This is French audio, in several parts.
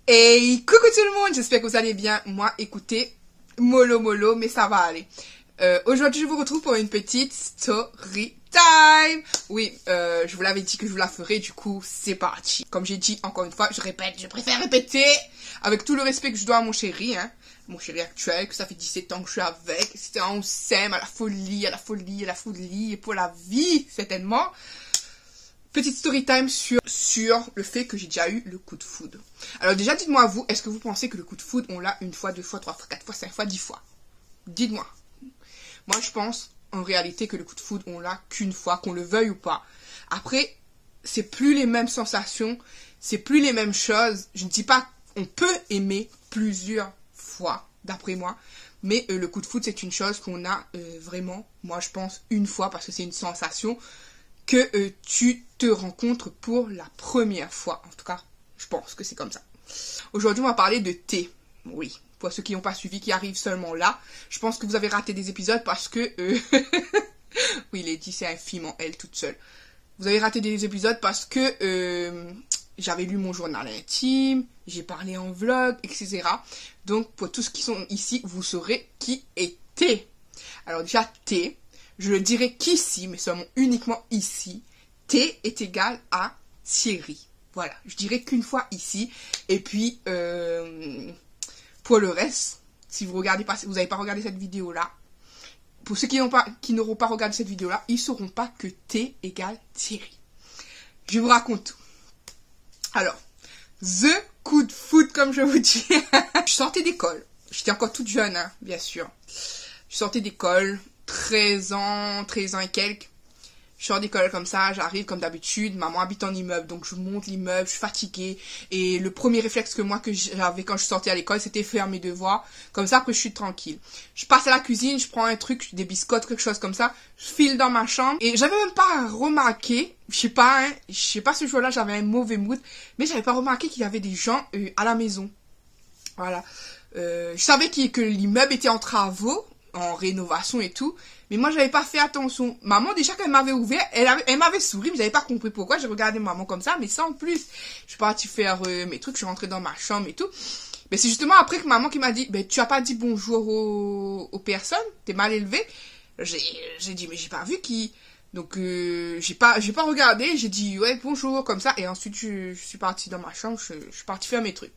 Hey, coucou tout le monde, j'espère que vous allez bien. Moi, écoutez, mollo, mais ça va aller. Aujourd'hui, je vous retrouve pour une petite story time. Oui, je vous l'avais dit que je vous la ferai, du coup, c'est parti. Comme j'ai dit, encore une fois, je répète, je préfère répéter, avec tout le respect que je dois à mon chéri, hein. Mon chéri actuel, que ça fait 17 ans que je suis avec. C'était on s'aime à la folie, et pour la vie, certainement. Petite story time sur le fait que j'ai déjà eu le coup de foudre. Alors déjà, dites-moi vous, est-ce que vous pensez que le coup de foudre, on l'a une fois, deux fois, trois fois, quatre fois, cinq fois, 10 fois? Dites-moi. Moi, je pense en réalité que le coup de foudre, on l'a qu'une fois, qu'on le veuille ou pas. Après, c'est plus les mêmes sensations, c'est plus les mêmes choses. Je ne dis pas qu'on peut aimer plusieurs fois, d'après moi. Mais le coup de foudre, c'est une chose qu'on a vraiment, moi je pense, une fois, parce que c'est une sensation que tu te rencontres pour la première fois. En tout cas, je pense que c'est comme ça. Aujourd'hui, on va parler de thé. Oui, pour ceux qui n'ont pas suivi, qui arrivent seulement là. Je pense que vous avez raté des épisodes parce que... oui, Lady, c'est un film en elle toute seule. Vous avez raté des épisodes parce que j'avais lu mon journal intime, j'ai parlé en vlog, etc. Donc, pour tous qui sont ici, vous saurez qui est thé. Alors déjà, thé... Je le dirai qu'ici, mais seulement uniquement ici, T est égal à Thierry. Voilà, je dirai qu'une fois ici. Et puis, pour le reste, si vous regardez pas, vous n'avez pas regardé cette vidéo-là, pour ceux qui n'auront pas regardé cette vidéo-là, ils ne sauront pas que T égale Thierry. Je vous raconte tout. Alors, the coup de foot, comme je vous dis. Je sortais d'école. J'étais encore toute jeune, hein, bien sûr. Je sortais d'école. 13 ans et quelques. Je sors d'école comme ça, j'arrive comme d'habitude. Maman habite en immeuble, donc je monte l'immeuble, je suis fatiguée. Et le premier réflexe que j'avais quand je sortais à l'école, c'était faire mes devoirs. Comme ça, après, je suis tranquille. Je passe à la cuisine, je prends un truc, des biscottes, quelque chose comme ça. Je file dans ma chambre. Et j'avais même pas remarqué, je sais pas ce jour-là, j'avais un mauvais mood. Mais j'avais pas remarqué qu'il y avait des gens à la maison. Voilà. Je savais que l'immeuble était en travaux, en rénovation et tout, mais moi j'avais pas fait attention. Maman, déjà quand elle m'avait ouvert, elle m'avait souri, mais j'avais pas compris pourquoi. J'ai regardé maman comme ça, mais sans plus. Je suis partie faire mes trucs, je suis rentrée dans ma chambre et tout. Mais c'est justement après que maman qui m'a dit, ben tu as pas dit bonjour aux personnes, t'es mal élevé. J'ai dit, mais j'ai pas vu qui. Donc j'ai pas regardé, j'ai dit ouais bonjour comme ça, et ensuite je suis partie dans ma chambre, je suis partie faire mes trucs.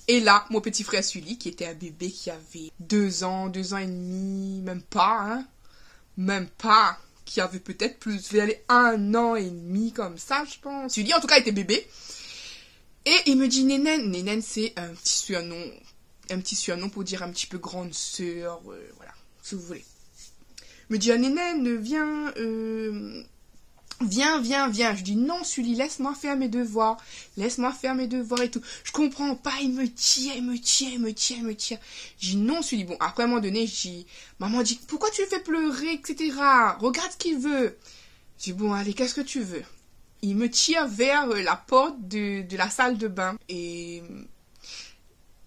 Et là, mon petit frère Sully, qui était un bébé qui avait 2 ans et demi, même pas, qui avait peut-être plus, vers les 1 an et demi, comme ça, je pense. Sully, en tout cas, était bébé. Et il me dit, Nénène, c'est un petit surnom pour dire un petit peu grande sœur, voilà, si vous voulez. Il me dit, Nénène, viens. Je dis non, Sully, laisse-moi faire mes devoirs et tout. Je comprends pas, il me tire. Je dis non, Sully. Bon, après, à un moment donné, maman dit, pourquoi tu le fais pleurer, etc. Regarde ce qu'il veut. Je dis, bon, allez, qu'est-ce que tu veux? Il me tire vers la porte de la salle de bain. Et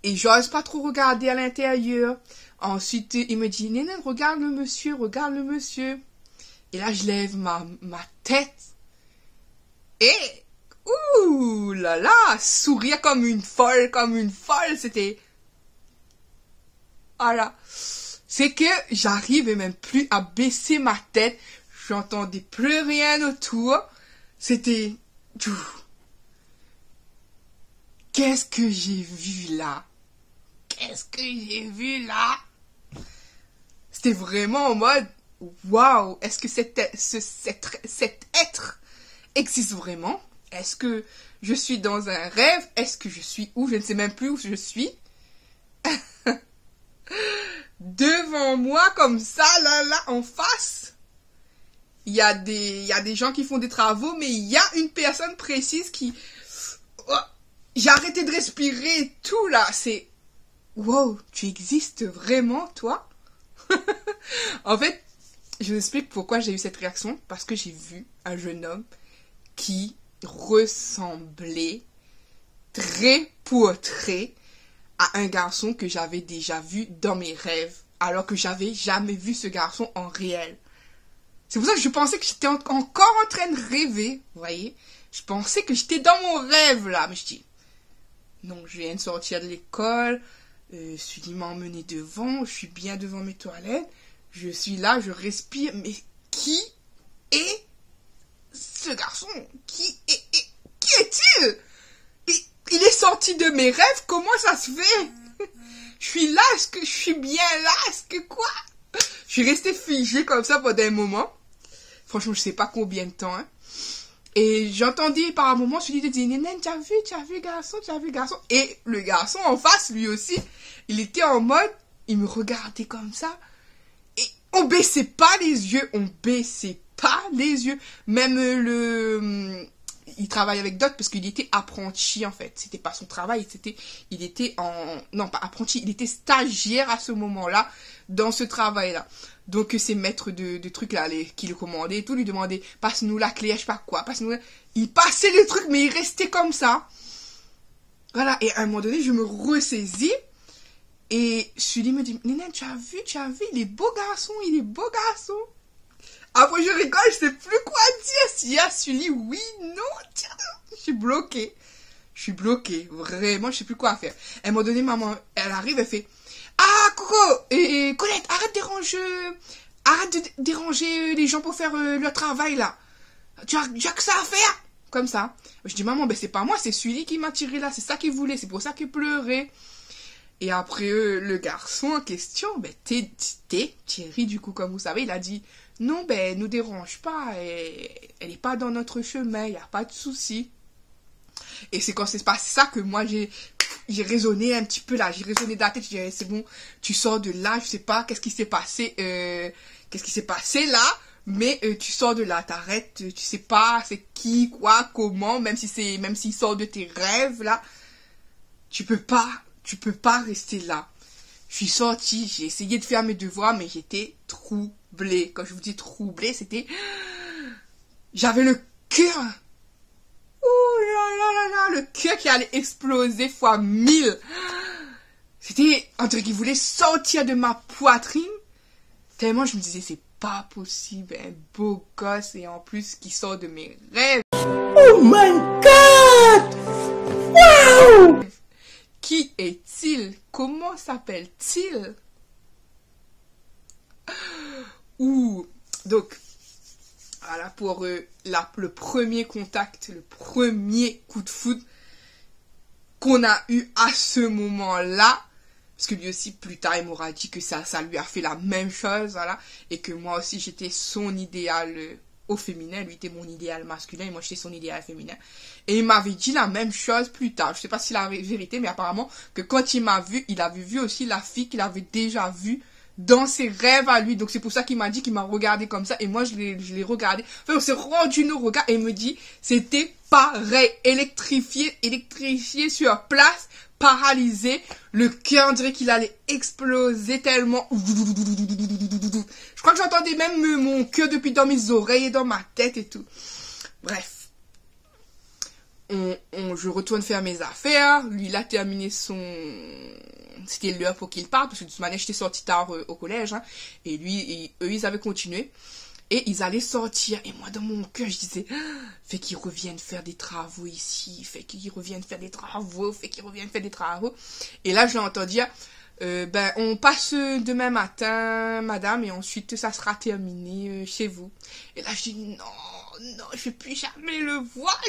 j'ose pas trop regarder à l'intérieur. Ensuite, il me dit, Nénène, regarde le monsieur. Et là, je lève ma tête. Et, ouh là là, sourire comme une folle. C'était... Voilà. C'est que j'arrivais même plus à baisser ma tête. J'entendais plus rien autour. C'était... Qu'est-ce que j'ai vu là? C'était vraiment en mode... Waouh, est-ce que cet être existe vraiment? Est-ce que je suis dans un rêve? Est-ce que je suis où? Je ne sais même plus où je suis. Devant moi, comme ça, là, en face, il y a des gens qui font des travaux, mais il y a une personne précise qui... Oh, j'ai arrêté de respirer et tout, là. C'est... Wow, tu existes vraiment, toi? En fait, je vous explique pourquoi j'ai eu cette réaction. Parce que j'ai vu un jeune homme qui ressemblait trait pour trait à un garçon que j'avais déjà vu dans mes rêves. Alors que j'avais jamais vu ce garçon en réel. C'est pour ça que je pensais que j'étais encore en train de rêver. Vous voyez? Je pensais que j'étais dans mon rêve là. Mais je dis, Non, je viens de sortir de l'école. Sully m'a emmené devant. Je suis bien devant mes toilettes. Je suis là, je respire. Mais qui est ce garçon? Qui est-il? Il est sorti de mes rêves. Comment ça se fait? Je suis là. Est-ce que je suis bien là? Est-ce que quoi? Je suis restée figée comme ça pendant un moment. Franchement, je sais pas combien de temps. Hein. Et j'entendais par un moment celui qui disait, Nénène, tu as vu garçon, tu as vu garçon. Et le garçon en face, lui aussi, il était en mode, il me regardait comme ça. Et on baissait pas les yeux, Même il travaille avec d'autres parce qu'il était apprenti en fait. C'était pas son travail, il était non pas apprenti, il était stagiaire à ce moment-là dans ce travail-là. Donc ces maîtres de trucs là, qui le commandaient et tout, lui demandaient passe-nous la clé, je sais pas quoi, passe-nous. Il passait le truc mais il restait comme ça. Voilà, et à un moment donné, je me ressaisis et Sully me dit Nénène, tu as vu, il est beau garçon. Après, je rigole, je sais plus quoi dire. S'il y a Sully, oui, non, tiens. Je suis bloquée. Vraiment, je sais plus quoi faire. À un moment donné, maman, elle arrive, elle fait ah, Coco, et Colette, arrête de déranger les gens pour faire leur travail, là. Tu as que ça à faire. Comme ça. Je dis, maman, ben c'est pas moi, c'est Sully qui m'a tiré là. C'est ça qu'il voulait, c'est pour ça qu'il pleurait. Et après, le garçon en question, ben, Thierry, du coup, comme vous savez, il a dit, non, ben, nous dérange pas, elle est pas dans notre chemin, il n'y a pas de souci. Et c'est quand c'est passé ça que moi, j'ai raisonné un petit peu là, j'ai raisonné dans la tête, j'ai dit, c'est bon, tu sors de là, je sais pas, qu'est-ce qui s'est passé là, mais tu sors de là, t'arrêtes, tu sais pas, c'est qui, quoi, comment, même s'il sort de tes rêves, là, tu peux pas rester là. Je suis sortie, j'ai essayé de faire mes devoirs, mais j'étais troublée. Quand je vous dis troublée, c'était... J'avais le cœur... Ouh là là, le cœur qui allait exploser fois 1000. C'était un truc qui voulait sortir de ma poitrine. Tellement je me disais, c'est pas possible, un beau gosse et en plus qui sort de mes rêves. Oh my God! Wow! Qui est-il? Comment s'appelle-t-il? Donc, voilà pour le premier contact, le premier coup de foudre qu'on a eu à ce moment-là. Parce que lui aussi, plus tard, il m'aura dit que ça lui a fait la même chose, voilà. Et que moi aussi, j'étais son idéal au féminin. Lui était mon idéal masculin et moi, j'étais son idéal féminin. Et il m'avait dit la même chose plus tard. Je sais pas si c'est la vérité, mais apparemment, que quand il m'a vu, il avait vu aussi la fille qu'il avait déjà vue dans ses rêves à lui. Donc, c'est pour ça qu'il m'a dit qu'il m'a regardé comme ça. Et moi, je l'ai regardé. Enfin, on s'est rendu nos regards et il me dit, c'était pareil. Électrifié sur place. Paralysé, le cœur, on dirait qu'il allait exploser tellement. Je crois que j'entendais même mon cœur depuis dans mes oreilles et dans ma tête et tout. Bref. Je retourne faire mes affaires. Lui, il a terminé c'était l'heure pour qu'il parte, parce que de toute manière, j'étais sortie tard au collège. Hein, et lui, eux, ils avaient continué. Et ils allaient sortir. Et moi, dans mon cœur, je disais, fait qu'ils reviennent faire des travaux ici. Fait qu'ils reviennent faire des travaux. Et là, je l'ai entendu dire, on passe demain matin, madame, et ensuite, ça sera terminé chez vous. Et là, je dis, non, je vais plus jamais le voir.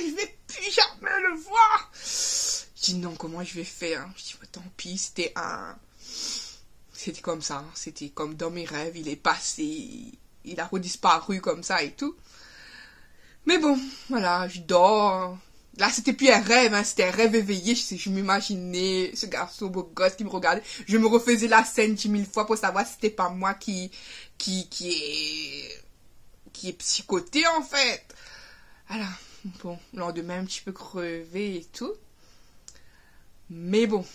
Je dis, non, comment je vais faire? Je dis, tant pis, c'était comme ça. Hein. C'était comme dans mes rêves. Il est passé... Il a redisparu comme ça et tout. Mais bon, voilà, je dors. Là, c'était plus un rêve, hein, c'était un rêve éveillé. Je m'imaginais ce garçon beau gosse qui me regardait. Je me refaisais la scène 10 000 fois pour savoir si c'était pas moi qui est psychoté, en fait. Voilà, bon, le lendemain, un petit peu crevé et tout. Mais bon.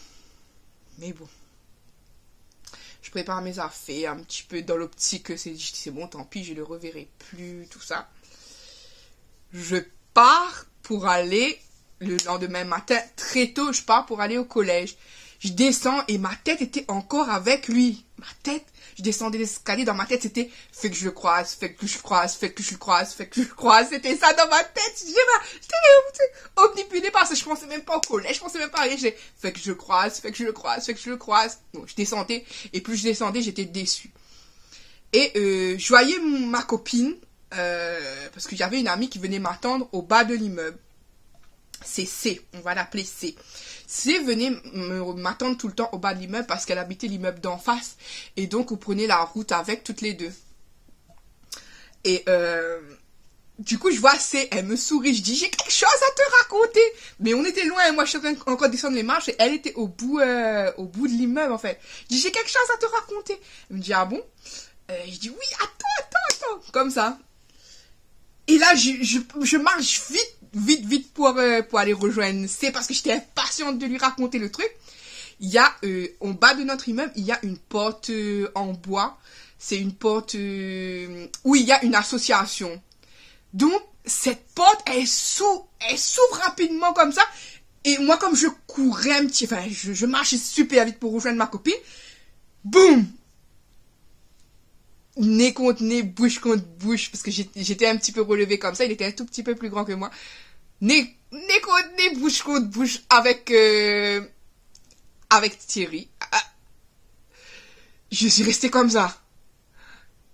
Je prépare mes affaires un petit peu dans l'optique que c'est bon, tant pis, je le reverrai plus, tout ça. Je pars pour aller, le lendemain matin, très tôt, je pars pour aller au collège. Je descends et ma tête était encore avec lui. Je descendais l'escalier, dans ma tête, c'était fait que je le croise. C'était ça dans ma tête. J'étais omnibulée par je pensais même pas au collège, je pensais même pas à aller, fait que je le croise, fait que je le croise, fait que je le croise. Donc, je descendais, et plus je descendais, j'étais déçue. Et je voyais ma copine, parce qu'il y avait une amie qui venait m'attendre au bas de l'immeuble. C'est C, on va l'appeler C. C venait m'attendre tout le temps au bas de l'immeuble parce qu'elle habitait l'immeuble d'en face. Et donc, on prenait la route avec toutes les deux. Et du coup, je vois C, elle me sourit. Je dis, j'ai quelque chose à te raconter. Mais on était loin, moi je suis en train encore de descendre les marches et elle était au bout de l'immeuble en fait. Je dis, j'ai quelque chose à te raconter. Elle me dit, ah bon? Je dis, oui, attends. Comme ça. Et là, je marche vite pour aller rejoindre C parce que j'étais impatiente de lui raconter le truc. Il y a, en bas de notre immeuble, il y a une porte en bois. C'est une porte où il y a une association. Donc, cette porte, elle s'ouvre rapidement comme ça. Et moi, comme je courais un petit, enfin, je marchais super vite pour rejoindre ma copine. Boum! Nez contre nez, bouche contre bouche, parce que j'étais un petit peu relevée comme ça, il était un tout petit peu plus grand que moi. Nez contre nez, bouche contre bouche avec Thierry. Je suis restée comme ça.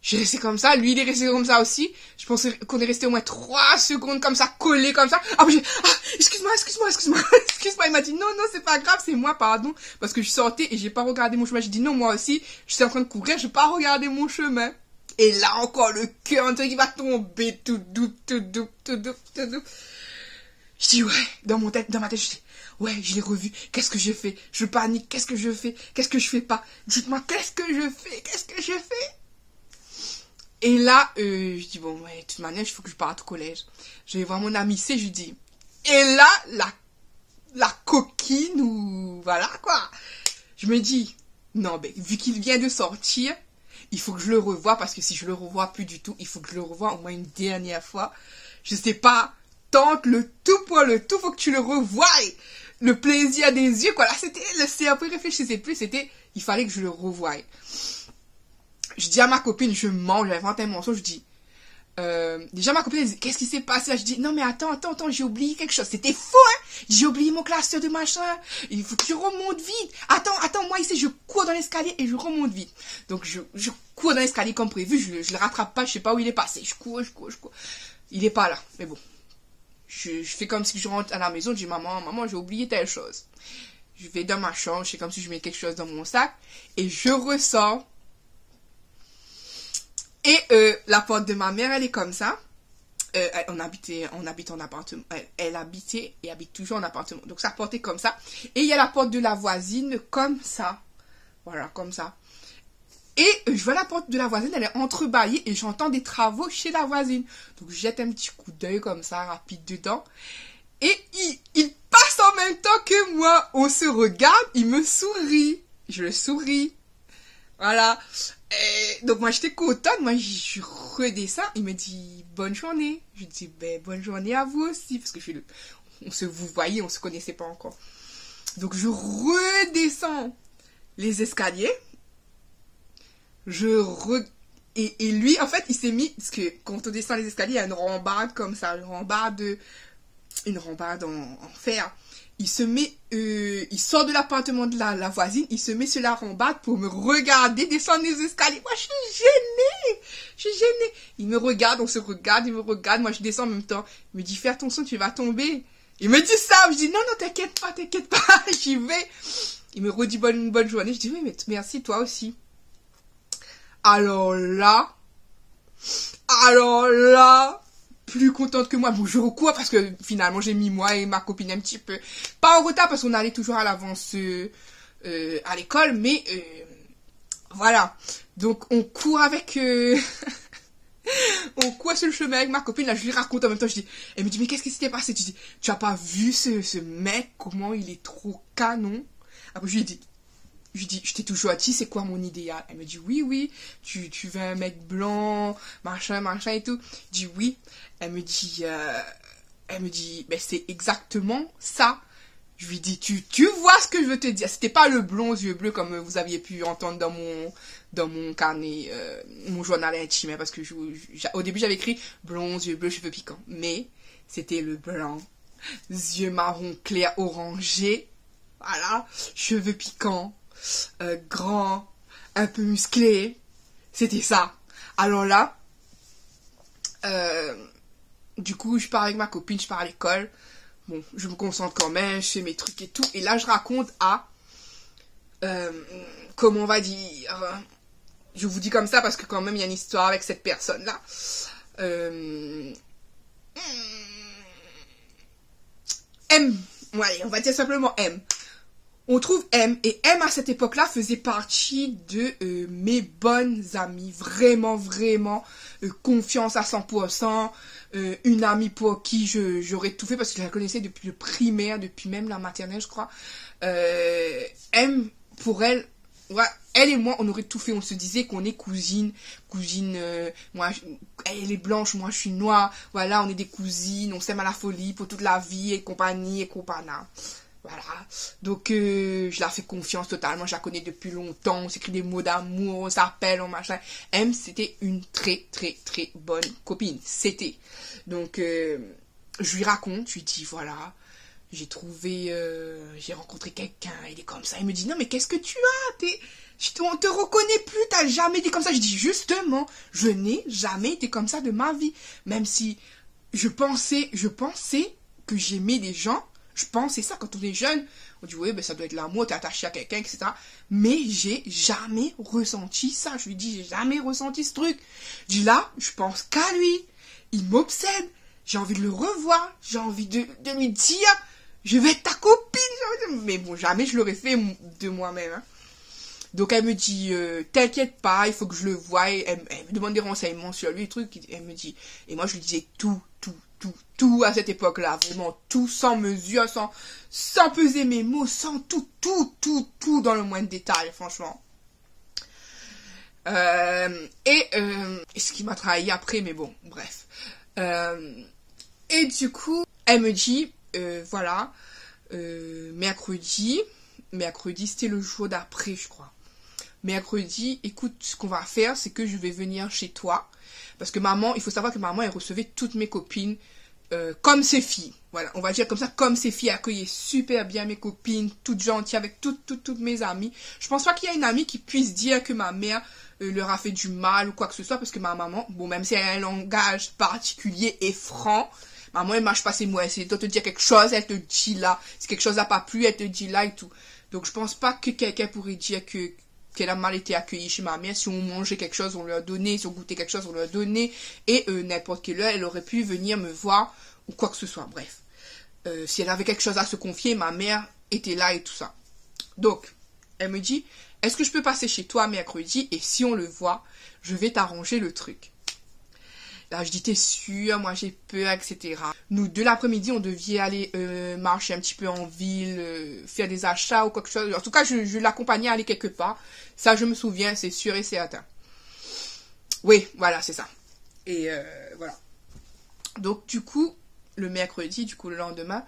J'ai resté comme ça, lui il est resté comme ça aussi. Je pensais qu'on est resté au moins 3 secondes comme ça, collés comme ça. Excuse-moi, il m'a dit non, c'est pas grave, c'est moi, pardon. Parce que je sortais et j'ai pas regardé mon chemin. J'ai dit non, moi aussi, je suis en train de courir, je vais pas regarder mon chemin. Et là encore, le cœur en train qui va tomber, tout doux. Je dis ouais, dans ma tête, je dis ouais, je l'ai revu, qu'est-ce que je fais? Je panique, qu'est-ce que je fais? Qu'est-ce que je fais pas? Dites-moi, qu'est-ce que je fais? Et là, je dis, bon, ouais, de toute manière, il faut que je parte au collège. Je vais voir mon ami C, je lui dis. Et là, la coquine, ou voilà, quoi. Je me dis, non, ben, vu qu'il vient de sortir, il faut que je le revoie, parce que si je le revois plus du tout, il faut que je le revoie au moins une dernière fois. Je sais pas, tente le tout pour le tout, faut que tu le revoies. Le plaisir des yeux, quoi. Là, c'était, le cerveau réfléchissait plus, il fallait que je le revoie. Je dis à ma copine, je mens, j'invente un mensonge, je dis, déjà ma copine elle dit, qu'est-ce qui s'est passé là? Je dis, non mais attends, j'ai oublié quelque chose, c'était faux, hein? J'ai oublié mon classeur de machin, il faut que je remonte vite. Attends, moi ici, je cours dans l'escalier et je remonte vite. Donc je cours dans l'escalier comme prévu, je le rattrape pas, je sais pas où il est passé, je cours. Il est pas là, mais bon. Je fais comme si je rentre à la maison, je dis, maman, j'ai oublié telle chose. Je vais dans ma chambre, je fais comme si je mets quelque chose dans mon sac, et je ressors. Et la porte de ma mère, elle est comme ça. On habite en appartement. Elle habitait et habite toujours en appartement. Donc sa porte est comme ça. Et il y a la porte de la voisine comme ça. Voilà, comme ça. Et je vois la porte de la voisine, elle est entrebâillée et j'entends des travaux chez la voisine. Donc je jette un petit coup d'œil comme ça, rapide dedans. Et il passe en même temps que moi. On se regarde, il me sourit. Je le souris. Voilà. Donc moi j'étais contente, moi je redescends, il me dit bonne journée. Je dis ben bonne journée à vous aussi, parce que on se vous voyait, on se connaissait pas encore. Donc je redescends les escaliers. Et lui en fait il s'est mis, parce que quand on descend les escaliers il y a une rambarde comme ça, une rambarde en fer. Il sort de l'appartement de la voisine, il se met sur la rambarde pour me regarder descendre les escaliers. Moi, je suis gênée. Il me regarde, on se regarde, il me regarde, moi je descends en même temps. Il me dit, fais attention, tu vas tomber. Il me dit ça, je dis, non, t'inquiète pas, j'y vais. Il me redit bonne journée, je dis, oui, mais merci, toi aussi. Alors là, plus contente que moi. Bon, je recours parce que finalement j'ai mis moi et ma copine un petit peu, pas en retard parce qu'on allait toujours à l'avance à l'école, mais voilà. Donc on court avec on court sur le chemin avec ma copine, là je lui raconte en même temps, elle me dit mais qu'est-ce qui s'était passé? Tu dis, tu as pas vu ce mec, comment il est trop canon? Après je lui dis, je t'ai toujours dit, c'est quoi mon idéal? Elle me dit, oui, tu veux un mec blanc, machin et tout. Je dis, oui. Elle me dit, ben c'est exactement ça. Je lui dis, tu vois ce que je veux te dire. C'était pas le blond aux yeux bleus comme vous aviez pu entendre dans mon carnet, mon journal intime, parce que au début j'avais écrit blond aux yeux bleus, cheveux piquants. Mais c'était le blanc yeux marron clair orangé, voilà, cheveux piquants, grands, un peu musclés, c'était ça. Alors là, du coup, je pars avec ma copine, je pars à l'école, bon, je me concentre quand même, je fais mes trucs et tout, et là, je raconte à, comment on va dire, je vous dis comme ça parce que quand même, il y a une histoire avec cette personne-là. M, ouais, on va dire simplement M. On trouve M, et M à cette époque-là faisait partie de mes bonnes amies, vraiment, vraiment, confiance à 100%, une amie pour qui j'aurais tout fait parce que je la connaissais depuis le primaire, depuis même la maternelle, je crois. M, pour elle, ouais, elle et moi, on aurait tout fait, on se disait qu'on est cousines, moi, elle est blanche, moi je suis noire, voilà, on est des cousines, on s'aime à la folie pour toute la vie, et compagnie, et compana. Voilà, donc je la fais confiance totalement, je la connais depuis longtemps, on s'écrit des mots d'amour, on s'appelle, on machin. M, c'était une très très très bonne copine, c'était. Donc je lui raconte, je lui dis voilà, j'ai rencontré quelqu'un, il est comme ça, il me dit non mais qu'est-ce que tu as, on te reconnaît plus, t'as jamais été comme ça. Je dis justement, je n'ai jamais été comme ça de ma vie, même si je pensais que j'aimais des gens. Je pensais ça quand on est jeune. On dit, oui, ben, ça doit être l'amour, t'es attaché à quelqu'un, etc. Mais j'ai jamais ressenti ça. Je lui dis, j'ai jamais ressenti ce truc. Je dis là, je pense qu'à lui. Il m'obsède. J'ai envie de le revoir. J'ai envie de lui dire, je vais être ta copine. Mais bon, jamais je l'aurais fait de moi-même. Hein. Donc elle me dit, t'inquiète pas, il faut que je le voie. Elle me demande des renseignements sur lui, trucs. Elle me dit, et moi je lui disais tout à cette époque-là, vraiment tout, sans mesure, sans peser mes mots, sans tout dans le moindre détail, franchement. Ce qui m'a trahi après, mais bon, bref. Et du coup, elle me dit, voilà, mercredi, c'était le jour d'après, je crois. Mercredi, écoute, ce qu'on va faire, c'est que je vais venir chez toi. Parce que maman, il faut savoir que maman, elle recevait toutes mes copines comme ses filles. Voilà, on va dire comme ça, comme ses filles, accueillait super bien mes copines, toutes gentilles, avec toutes mes amies. Je pense pas qu'il y a une amie qui puisse dire que ma mère leur a fait du mal ou quoi que ce soit, parce que ma maman, bon, même si elle a un langage particulier et franc, maman, elle mâche pas ses mots, elle doit te dire quelque chose, elle te dit là. Si quelque chose n'a pas plu, elle te dit là et tout. Donc, je pense pas que quelqu'un pourrait dire qu'elle a mal été accueillie chez ma mère. Si on mangeait quelque chose, on lui a donné. Si on goûtait quelque chose, on lui a donné. Et n'importe quelle heure, elle aurait pu venir me voir ou quoi que ce soit. Bref. Si elle avait quelque chose à se confier, ma mère était là et tout ça. Donc, elle me dit, est-ce que je peux passer chez toi mercredi? Et si on le voit, je vais t'arranger le truc. Là, je dis, t'es sûre? Moi, j'ai peur, etc. Nous, de l'après-midi, on devait aller marcher un petit peu en ville, faire des achats ou quelque chose. En tout cas, je l'accompagnais à aller quelque part. Ça, je me souviens, c'est sûr et certain. Oui, voilà, c'est ça. Et voilà. Donc, du coup, le mercredi, le lendemain,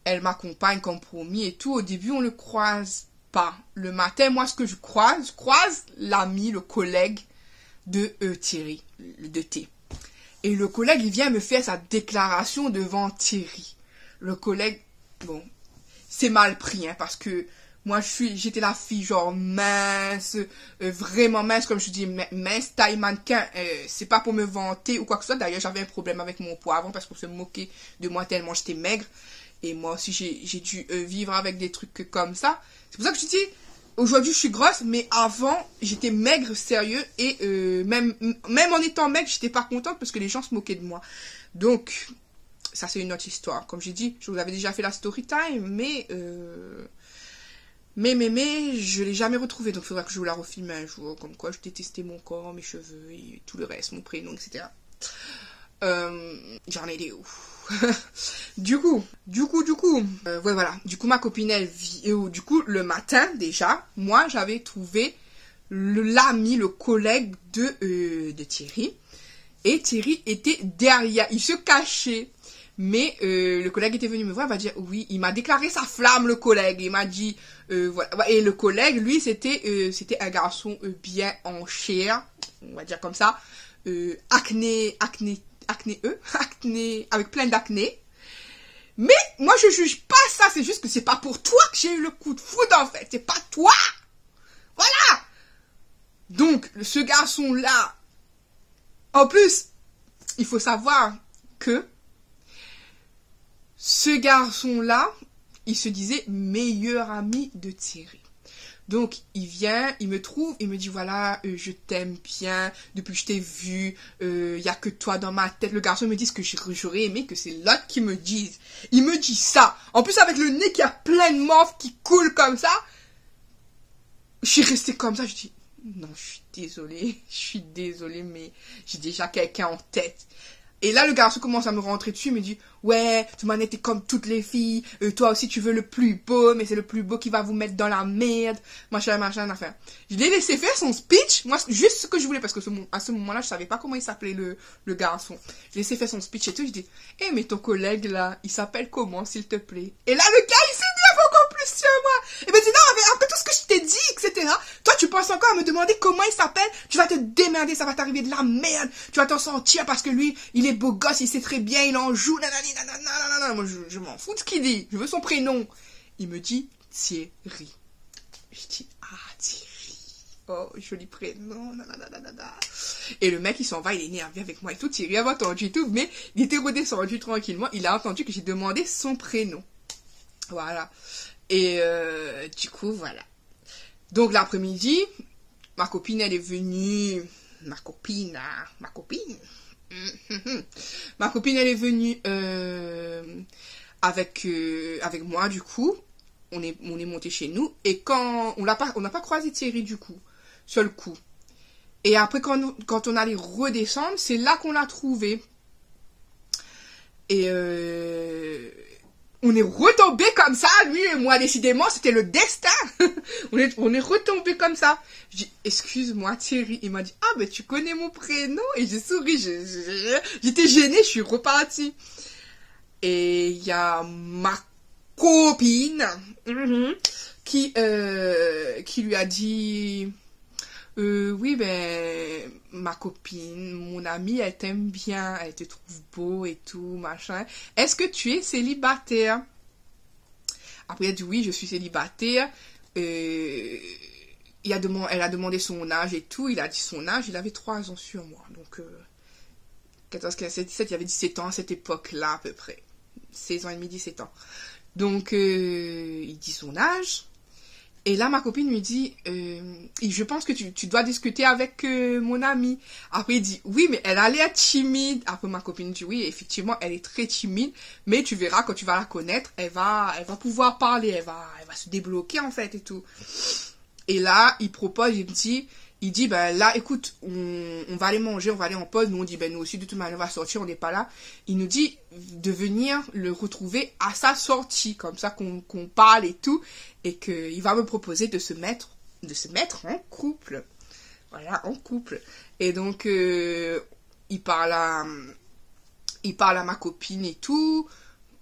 elle m'accompagne comme promis et tout. Au début, on le croise pas. Le matin, moi, ce que je croise l'ami, le collègue de Thierry, de T. Et le collègue, il vient me faire sa déclaration devant Thierry. Le collègue, bon, c'est mal pris, hein, parce que moi, j'étais la fille genre mince, vraiment mince, comme je dis, mince, taille mannequin. C'est pas pour me vanter ou quoi que ce soit. D'ailleurs, j'avais un problème avec mon poids avant parce qu'on se moquait de moi tellement j'étais maigre. Et moi aussi, j'ai dû vivre avec des trucs comme ça. C'est pour ça que je dis, aujourd'hui, je suis grosse, mais avant, j'étais maigre, sérieux, et même en étant maigre, j'étais pas contente parce que les gens se moquaient de moi. Donc, ça, c'est une autre histoire. Comme j'ai dit, je vous avais déjà fait la story time, mais je l'ai jamais retrouvée. Donc, il faudra que je vous la refilme un jour, comme quoi je détestais mon corps, mes cheveux, et tout le reste, mon prénom, etc. J'en ai des ouf. Du coup, ouais, voilà. Du coup, ma copine, elle vit. Du coup, le matin, déjà, moi, j'avais trouvé l'ami, le collègue de Thierry. Et Thierry était derrière. Il se cachait. Mais le collègue était venu me voir, il va dire, oui, il m'a déclaré sa flamme, le collègue. Il m'a dit, voilà. Et le collègue, lui, c'était un garçon bien en chair, on va dire comme ça. Acné, avec plein d'acné. Mais moi, je juge pas ça. C'est juste que c'est pas pour toi que j'ai eu le coup de foudre, en fait. C'est pas toi. Voilà. Donc, ce garçon-là, en plus, il faut savoir que ce garçon-là, il se disait meilleur ami de Thierry. Donc, il vient, il me trouve, il me dit, voilà, je t'aime bien, depuis que je t'ai vu, y a que toi dans ma tête. Le garçon me dit ce que j'aurais aimé que c'est l'autre qui me dise. Il me dit ça. En plus, avec le nez qui a plein de morphes qui coule comme ça, je suis restée comme ça, je dis, non, je suis désolée, mais j'ai déjà quelqu'un en tête. Et là, le garçon commence à me rentrer dessus, il me dit, ouais, tu m'en étais comme toutes les filles, toi aussi tu veux le plus beau, mais c'est le plus beau qui va vous mettre dans la merde, machin, enfin. Je l'ai laissé faire son speech, moi, juste ce que je voulais, parce que à ce moment-là, je savais pas comment il s'appelait le garçon. Je l'ai laissé faire son speech et tout, je dis, mais ton collègue là, il s'appelle comment, s'il te plaît? Et là, le gars, il s'est dit encore plus sur moi. Il me dit, non, mais après tout ce que je t'ai dit, etc., toi, tu penses encore à me demander comment il s'appelle? Tu vas te démerder, ça va t'arriver de la merde, tu vas t'en sortir parce que lui, il est beau gosse, il sait très bien, il en joue, nanani, nanana. Moi, je m'en fous de ce qu'il dit, je veux son prénom. Il me dit Thierry. Je dis, Thierry. Oh, joli prénom, nanana. Et le mec, il s'en va, il est énervé avec moi et tout. Thierry avait entendu et tout, mais il était redescendu tranquillement. Il a entendu que j'ai demandé son prénom. Voilà. Et du coup, voilà. Donc, l'après-midi, ma copine, elle est venue. Ma copine. Ma copine, elle est venue avec moi, du coup. On est monté chez nous. Et quand on n'a pas croisé Thierry, du coup. Seul coup. Et après, quand on allait redescendre, c'est là qu'on l'a trouvé. Et on est retombé comme ça, lui et moi, décidément, c'était le destin. on est retombé comme ça. Je dis, excuse-moi Thierry. Il m'a dit, mais tu connais mon prénom? Et j'ai souri, j'étais gênée, je suis repartie. Et il y a ma copine qui lui a dit, oui, ben, ma copine, mon amie, elle t'aime bien, elle te trouve beau et tout, machin. Est-ce que tu es célibataire? Après, elle a dit, oui, je suis célibataire. Elle a demandé son âge et tout. Il a dit son âge, il avait 3 ans sur moi. Donc, 14, 15, 16, 17, il avait 17 ans à cette époque-là, à peu près. 16 ans et demi, 17 ans. Donc, il dit son âge. Et là, ma copine lui dit, je pense que tu dois discuter avec mon amie. Après, il dit, oui, mais elle a l'air timide. Après, ma copine dit, oui, effectivement, elle est très timide. Mais tu verras, quand tu vas la connaître, elle va pouvoir parler. Elle va se débloquer, en fait, et tout. Et là, il propose, il dit, ben là, écoute, on va aller manger, on va aller en pause. Nous, on dit, ben nous aussi, de toute manière, on va sortir, on n'est pas là. Il nous dit de venir le retrouver à sa sortie, comme ça qu'on parle et tout. Et qu'il va me proposer de se mettre en couple. Voilà, en couple. Et donc, il parle à ma copine et tout.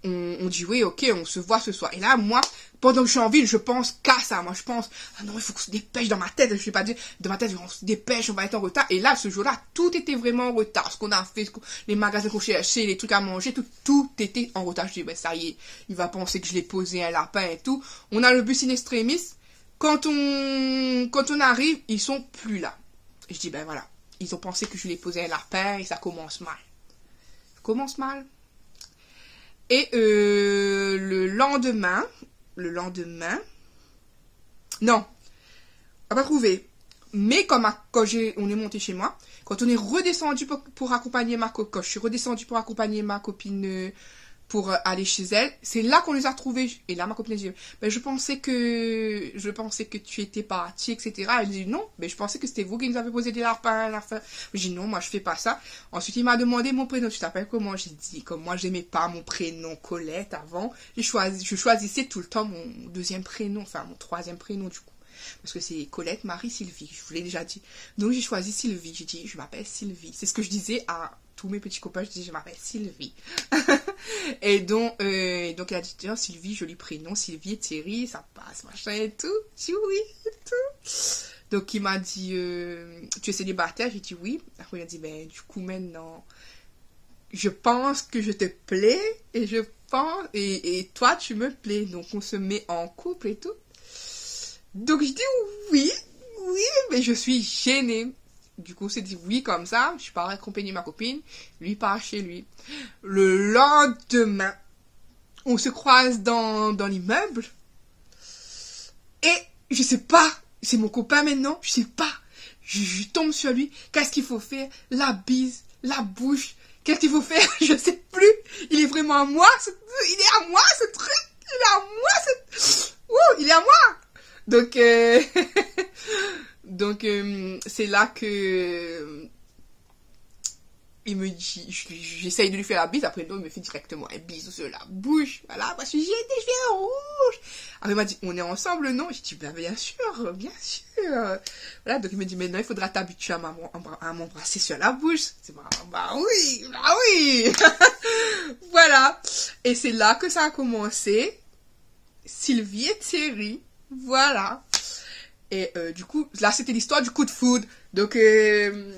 On dit, oui, ok, on se voit ce soir. Et là, moi, pendant que je suis en ville, je pense qu'à ça. Moi, je pense, non, il faut qu'on se dépêche dans ma tête. Je ne vais pas dire, dans ma tête, on se dépêche, on va être en retard. Et là, ce jour-là, tout était vraiment en retard. Ce qu'on a fait, les magasins qu'on cherchait, les trucs à manger, tout était en retard. Je dis, ben, ça y est, il va penser que je l'ai posé un lapin et tout. On a le bus in extremis. Quand on arrive, ils sont plus là. Et je dis, ben voilà. Ils ont pensé que je lui ai posé un lapin et ça commence mal. Et le lendemain, non, on n'a pas trouvé. Mais quand on est monté chez moi, quand on est redescendu pour accompagner quand je suis redescendue pour accompagner ma copine pour aller chez elle, c'est là qu'on les a trouvés. Et là, ma copine a dit, ben, je pensais que tu étais partie, etc. Elle dit, non, ben, je pensais que c'était vous qui nous avez posé des lapins à la fin. J'ai dit, non, moi, je fais pas ça. Ensuite, il m'a demandé mon prénom. Tu t'appelles comment? J'ai dit, comme moi, j'aimais pas mon prénom Colette avant, je choisissais tout le temps mon deuxième prénom, enfin, mon troisième prénom, du coup. Parce que c'est Colette, Marie, Sylvie. Je vous l'ai déjà dit. Donc, j'ai choisi Sylvie. J'ai dit, je m'appelle Sylvie. C'est ce que je disais à tous mes petits copains. Je disais, je m'appelle Sylvie. Et donc, elle a dit, tiens, Sylvie, joli prénom. Sylvie et Thierry, ça passe, machin et tout. J'ai dit oui et tout. Donc, il m'a dit, tu es célibataire? J'ai dit oui. Après, il a dit, ben, du coup, maintenant, je pense que je te plais et je pense, et toi, tu me plais. Donc, on se met en couple et tout. Donc, je dis oui, mais je suis gênée. Du coup, c'est dit oui comme ça. Je pars accompagner ma copine. Lui part chez lui. Le lendemain, on se croise dans l'immeuble. Et je sais pas. C'est mon copain maintenant. Je sais pas. Je tombe sur lui. Qu'est-ce qu'il faut faire? La bise, la bouche. Qu'est-ce qu'il faut faire? Je sais plus. Il est vraiment à moi. Il est à moi ce truc. Il est à moi. Il est à moi. Donc, c'est là que il me dit, j'essaye de lui faire la bise, après non, il me fait directement un bisou sur la bouche, voilà, moi je suis gênée, je viens rouge. Après il m'a dit, on est ensemble, non? Je dis, ben bien sûr. Voilà, donc il me dit, maintenant il faudra t'habituer à m'embrasser sur la bouche. C'est bah oui. Voilà. Et c'est là que ça a commencé. Sylvie et Thierry, voilà. Et du coup, là, c'était l'histoire du coup de foudre. Donc,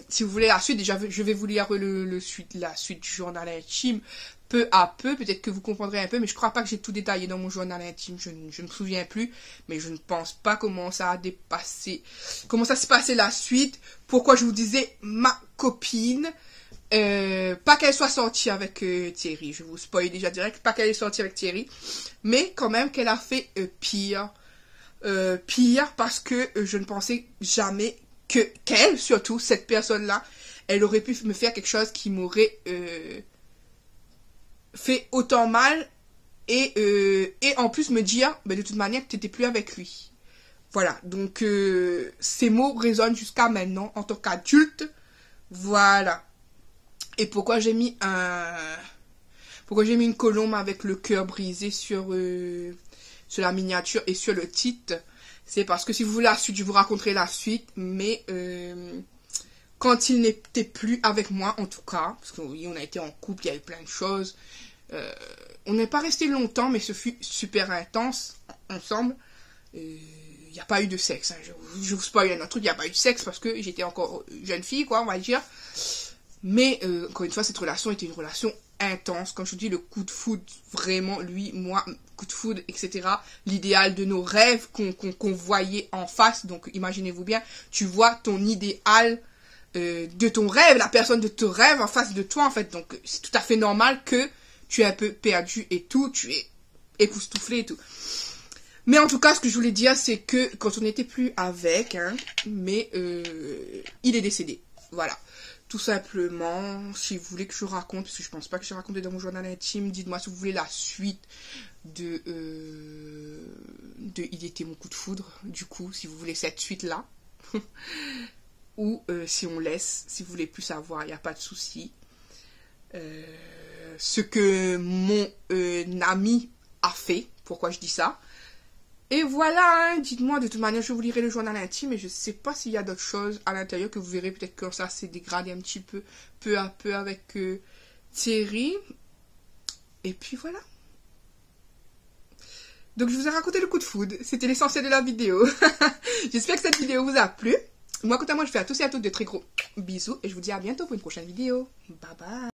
si vous voulez la suite, déjà, je vais vous lire la suite du journal intime peu à peu. Peut-être que vous comprendrez un peu, mais je crois pas que j'ai tout détaillé dans mon journal intime. Je ne me souviens plus, mais je ne pense pas comment ça a dépassé, comment ça s'est passé la suite. Pourquoi je vous disais ma copine, pas qu'elle soit sortie avec Thierry. Je vous spoil déjà direct, pas qu'elle est sortie avec Thierry, mais quand même qu'elle a fait pire. Pire parce que je ne pensais jamais qu'elle, surtout cette personne-là, elle aurait pu me faire quelque chose qui m'aurait fait autant mal et en plus me dire de toute manière que tu n'étais plus avec lui. Voilà, donc ces mots résonnent jusqu'à maintenant en tant qu'adulte. Voilà. Et pourquoi j'ai mis une colombe avec le cœur brisé sur la miniature et sur le titre, c'est parce que si vous voulez la suite, je vous raconterai la suite, mais quand il n'était plus avec moi, en tout cas, parce que oui, on a été en couple, il y a eu plein de choses, on n'est pas resté longtemps, mais ce fut super intense, ensemble, il n'y a pas eu de sexe, hein. Je vous spoil un autre truc, il n'y a pas eu de sexe, parce que j'étais encore jeune fille, quoi, on va dire, mais encore une fois, cette relation était une relation intense. Quand je vous dis le coup de foudre, vraiment, lui, moi, coup de foudre, etc. L'idéal de nos rêves qu'on voyait en face. Donc, imaginez-vous bien, tu vois ton idéal de ton rêve, la personne de ton rêve en face de toi, en fait. Donc, c'est tout à fait normal que tu es un peu perdu et tout, tu es époustouflé et tout. Mais en tout cas, ce que je voulais dire, c'est que quand on n'était plus avec, hein, mais il est décédé. Voilà. Tout simplement, si vous voulez que je raconte, parce que je pense pas que j'ai raconté dans mon journal intime, dites-moi si vous voulez la suite de Il était mon coup de foudre, du coup, si vous voulez cette suite-là. Ou si on laisse, si vous voulez plus savoir, il n'y a pas de souci. Ce que mon ami a fait, pourquoi je dis ça. Et voilà, hein, dites-moi, de toute manière, je vous lirai le journal intime et je sais pas s'il y a d'autres choses à l'intérieur que vous verrez, peut-être que ça s'est dégradé un petit peu à peu avec Thierry. Et puis voilà. Donc je vous ai raconté le coup de foudre, c'était l'essentiel de la vidéo. J'espère que cette vidéo vous a plu. Moi, quant à moi, je fais à tous et à toutes de très gros bisous et je vous dis à bientôt pour une prochaine vidéo. Bye bye.